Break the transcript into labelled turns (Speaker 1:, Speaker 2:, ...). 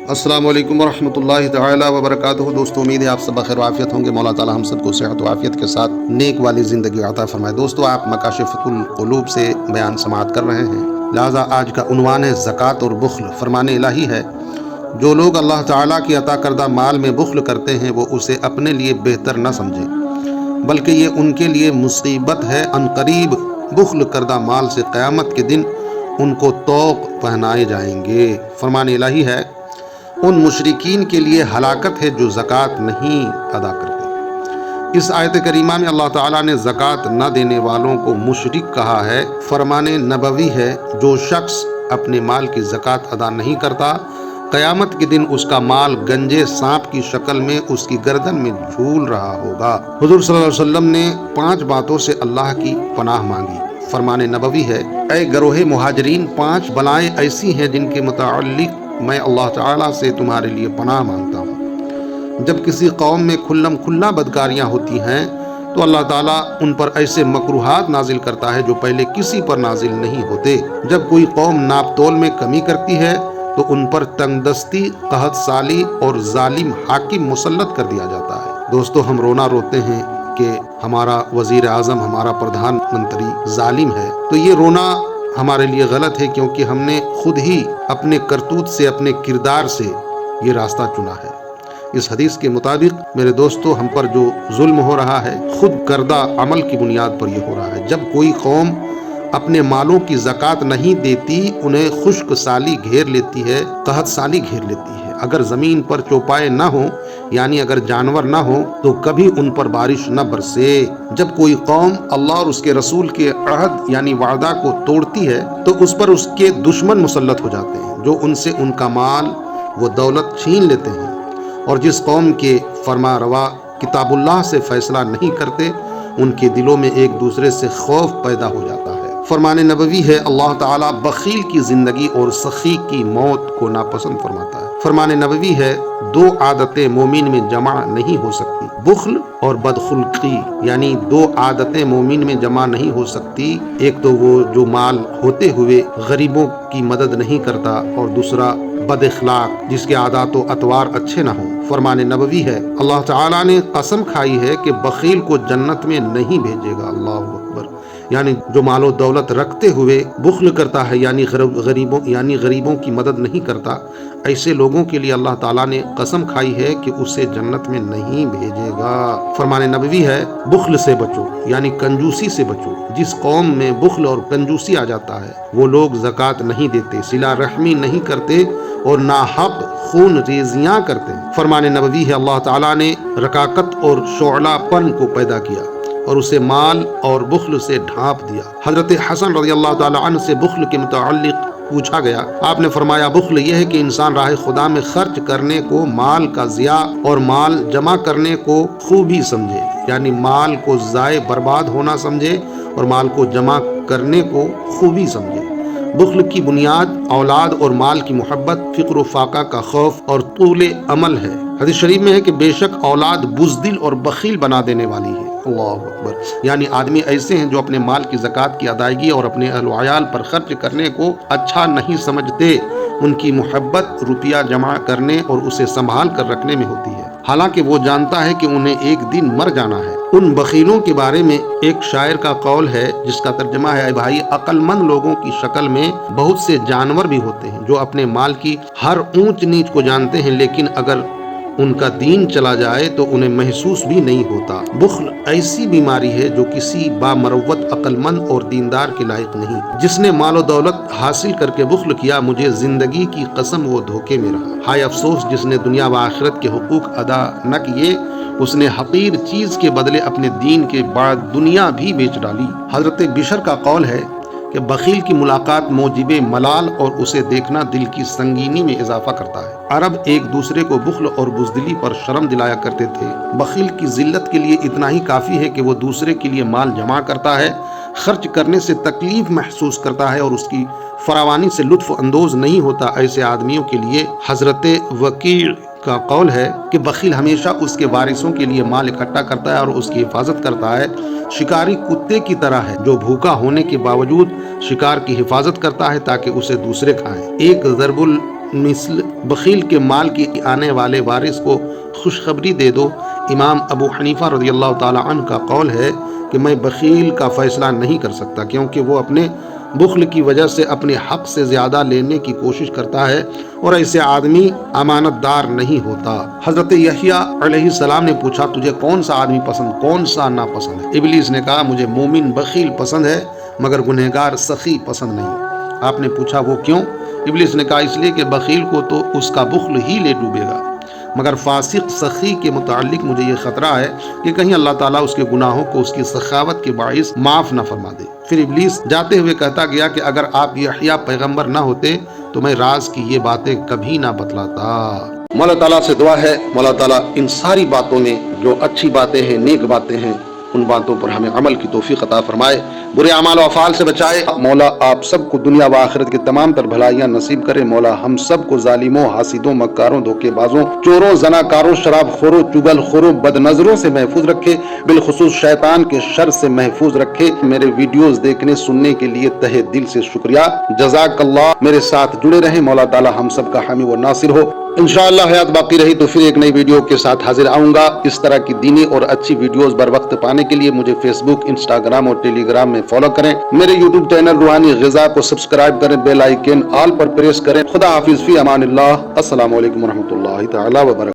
Speaker 1: السلام علیکم ورحمۃ اللہ تعالی وبرکاتہ۔ دوستو، امید ہے آپ سب بخیر و عافیت ہوں گے۔ مولا تعالی ہم سب کو صحت و عافیت کے ساتھ نیک والی زندگی عطا فرمائے۔ دوستو، آپ مکاشف القلوب سے بیان سماعت کر رہے ہیں، لہذا آج کا عنوان ہے زکوٰۃ اور بخل۔ فرمان الہی ہے، جو لوگ اللہ تعالیٰ کی عطا کردہ مال میں بخل کرتے ہیں وہ اسے اپنے لیے بہتر نہ سمجھیں، بلکہ یہ ان کے لیے مصیبت ہے۔ عنقریب بخل کردہ مال سے قیامت کے دن ان کو طوق پہنائے جائیں گے۔ فرمان الہی ہے، ان مشرکین کے لیے ہلاکت ہے جو زکوٰۃ نہیں ادا کرتے۔ اس آیت کریمہ میں اللہ تعالیٰ نے زکوٰۃ نہ دینے والوں کو مشرک کہا ہے۔ فرمان نبوی ہے، جو شخص اپنے مال کی زکوٰۃ ادا نہیں کرتا، قیامت کے دن اس کا مال گنجے سانپ کی شکل میں اس کی گردن میں جھول رہا ہوگا۔ حضور صلی اللہ علیہ وسلم نے 5 باتوں سے اللہ کی پناہ مانگی۔ فرمان نبوی ہے، اے گروہ مہاجرین، 5 بلائیں ایسی ہیں جن کے متعلق میں اللہ تعالیٰ سے تمہارے لیے پناہ مانگتا ہوں۔ جب کسی قوم میں کھلم کھلا بدکاریاں ہوتی ہیں تو اللہ تعالیٰ ان پر ایسے مکروہات نازل کرتا ہے جو پہلے کسی پر نازل نہیں ہوتے۔ جب کوئی قوم ناپ تول میں کمی کرتی ہے تو ان پر تنگ دستی، قحط سالی اور ظالم حاکم مسلط کر دیا جاتا ہے۔ دوستو، ہم رونا روتے ہیں کہ ہمارا وزیر اعظم، ہمارا پردھان منتری ظالم ہے، تو یہ رونا ہمارے لیے غلط ہے، کیونکہ ہم نے خود ہی اپنے کرتوت سے، اپنے کردار سے یہ راستہ چنا ہے۔ اس حدیث کے مطابق میرے دوستو، ہم پر جو ظلم ہو رہا ہے، خود کردہ عمل کی بنیاد پر یہ ہو رہا ہے۔ جب کوئی قوم اپنے مالوں کی زکوٰۃ نہیں دیتی، انہیں خشک سالی گھیر لیتی ہے، قحط سالی گھیر لیتی ہے۔ اگر زمین پر چوپائے نہ ہوں، یعنی اگر جانور نہ ہوں، تو کبھی ان پر بارش نہ برسے۔ جب کوئی قوم اللہ اور اس کے رسول کے عہد یعنی وعدہ کو توڑتی ہے تو اس پر اس کے دشمن مسلط ہو جاتے ہیں، جو ان سے ان کا مال و دولت چھین لیتے ہیں۔ اور جس قوم کے فرما روا کتاب اللہ سے فیصلہ نہیں کرتے، ان کے دلوں میں ایک دوسرے سے خوف پیدا ہو جاتا ہے۔ فرمان نبوی ہے، اللہ تعالیٰ بخیل کی زندگی اور سخی کی موت کو ناپسند فرماتا ہے۔ فرمان نبوی ہے، 2 عادتیں مومن میں جمع نہیں ہو سکتی، بخل اور بدخلقی، یعنی 2 عادتیں مومن میں جمع نہیں ہو سکتی۔ ایک تو وہ جو مال ہوتے ہوئے غریبوں کی مدد نہیں کرتا، اور دوسرا بد اخلاق، جس کے عادات و اطوار اچھے نہ ہوں۔ فرمان نبوی ہے، اللہ تعالیٰ نے قسم کھائی ہے کہ بخیل کو جنت میں نہیں بھیجے گا۔ اللہ اکبر! یعنی جو مال و دولت رکھتے ہوئے بخل کرتا ہے، یعنی غریبوں کی مدد نہیں کرتا، ایسے لوگوں کے لیے اللہ تعالیٰ نے قسم کھائی ہے کہ اسے جنت میں نہیں بھیجے گا۔ فرمان نبوی ہے، بخل سے بچو، یعنی کنجوسی سے بچو۔ جس قوم میں بخل اور کنجوسی آ جاتا ہے، وہ لوگ زکوٰۃ نہیں دیتے، صلہ رحمی نہیں کرتے اور ناحق خون ریزیاں کرتے ہیں۔ فرمان نبوی ہے، اللہ تعالیٰ نے رقاقت اور شعلہ پن کو پیدا کیا اور اسے مال اور بخل سے ڈھانپ دیا۔ حضرت حسن رضی اللہ تعالیٰ عنہ سے بخل کے متعلق پوچھا گیا، آپ نے فرمایا، بخل یہ ہے کہ انسان راہ خدا میں خرچ کرنے کو مال کا ضیاع اور مال جمع کرنے کو خوبی سمجھے، یعنی مال کو ضائع برباد ہونا سمجھے اور مال کو جمع کرنے کو خوبی سمجھے۔ بخل کی بنیاد اولاد اور مال کی محبت، فقر و فاقہ کا خوف اور طول عمل ہے۔ حدیث شریف میں ہے کہ بے شک اولاد بزدل اور بخیل بنا دینے والی ہے۔ اللہ اکبر! یعنی آدمی ایسے ہیں جو اپنے مال کی زکوٰۃ کی ادائیگی اور اپنے اہل و عیال پر خرچ کرنے کو اچھا نہیں سمجھتے۔ ان کی محبت روپیہ جمع کرنے اور اسے سنبھال کر رکھنے میں ہوتی ہے، حالانکہ وہ جانتا ہے کہ انہیں ایک دن مر جانا ہے۔ ان بخیلوں کے بارے میں ایک شاعر کا قول ہے، جس کا ترجمہ ہے، اے بھائی، عقل مند لوگوں کی شکل میں بہت سے جانور بھی ہوتے ہیں جو اپنے مال کی ہر اونچ نیچ کو جانتے ہیں، لیکن اگر ان کا دین چلا جائے تو انہیں محسوس بھی نہیں ہوتا۔ بخل ایسی بیماری ہے جو کسی بامروت عقل مند اور دیندار کے لائق نہیں۔ جس نے مال و دولت حاصل کر کے بخل کیا، مجھے زندگی کی قسم وہ دھوکے میں رہا۔ ہائے افسوس جس نے دنیا و آخرت کے حقوق ادا نہ کیے، اس نے حقیر چیز کے بدلے اپنے دین کے بعد دنیا بھی بیچ ڈالی۔ حضرت بشر کا قول ہے کہ بخیل کی ملاقات موجب ملال اور اسے دیکھنا دل کی سنگینی میں اضافہ کرتا ہے۔ عرب ایک دوسرے کو بخل اور بزدلی پر شرم دلایا کرتے تھے۔ بخیل کی ذلت کے لیے اتنا ہی کافی ہے کہ وہ دوسرے کے لیے مال جمع کرتا ہے، خرچ کرنے سے تکلیف محسوس کرتا ہے اور اس کی فراوانی سے لطف اندوز نہیں ہوتا۔ ایسے آدمیوں کے لیے حضرت وکیع کا قول ہے کہ بخیل ہمیشہ اس کے وارثوں کے لیے مال اکٹھا کرتا ہے اور اس کی حفاظت کرتا ہے۔ شکاری کتے کی طرح ہے جو بھوکا ہونے کے باوجود شکار کی حفاظت کرتا ہے تاکہ اسے دوسرے کھائیں۔ ایک ضرب مثل بخیل کے مال کی آنے والے وارث کو خوشخبری دے دو۔ امام ابو حنیفہ رضی اللہ تعالی عنہ کا قول ہے کہ میں بخیل کا فیصلہ نہیں کر سکتا، کیونکہ وہ اپنے بخل کی وجہ سے اپنے حق سے زیادہ لینے کی کوشش کرتا ہے اور ایسے آدمی امانت دار نہیں ہوتا۔ حضرت یحییٰ علیہ السلام نے پوچھا تجھے کون سا آدمی پسند، کون سا ناپسند ہے؟ ابلیس نے کہا مجھے مومن بخیل پسند ہے مگر گنہگار سخی پسند نہیں۔ آپ نے پوچھا وہ کیوں؟ ابلیس نے کہا اس لیے کہ بخیل کو تو اس کا بخل ہی لے ڈوبے گا، مگر فاسق سخی کے متعلق مجھے یہ خطرہ ہے کہ کہیں اللہ تعالیٰ اس کے گناہوں کو اس کی سخاوت کے باعث معاف نہ فرما دے۔ پھر ابلیس جاتے ہوئے کہتا گیا کہ اگر آپ یحییٰ پیغمبر نہ ہوتے تو میں راز کی یہ باتیں کبھی نہ بتلاتا۔ مولا تعالیٰ سے دعا ہے مولا تعالیٰ ان ساری باتوں میں جو اچھی باتیں ہیں، نیک باتیں ہیں، ان باتوں پر ہمیں عمل کی توفیق عطا فرمائے، برے اعمال و افعال سے بچائے۔ مولا آپ سب کو دنیا و آخرت کی تمام تر بھلائیاں نصیب کرے۔ مولا ہم سب کو ظالموں، حاسدوں، مکاروں، دھوکے بازوں، چوروں، زناکاروں، شراب خوروں، چگل خوروں، بد نظروں سے محفوظ رکھے، بالخصوص شیطان کے شر سے محفوظ رکھے۔ میرے ویڈیوز دیکھنے سننے کے لیے تہہ دل سے شکریہ، جزاک اللہ۔ میرے ساتھ جڑے رہیں، مولا تعالی ہم سب کا حامی و ناصر ہو۔ انشاءاللہ حیات باقی رہی تو پھر ایک نئی ویڈیو کے ساتھ حاضر آؤں گا۔ اس طرح کی دینی اور اچھی ویڈیوز بر وقت پانے کے لیے مجھے فیس بک، انسٹاگرام اور ٹیلی گرام میں فالو کریں۔ میرے یوٹیوب چینل روحانی غذا کو سبسکرائب کریں، بیل آئیکن آل پر پریس کریں۔ خدا حافظ، فی امان اللہ۔ السلام علیکم ورحمۃ اللہ تعالی وبرکاتہ۔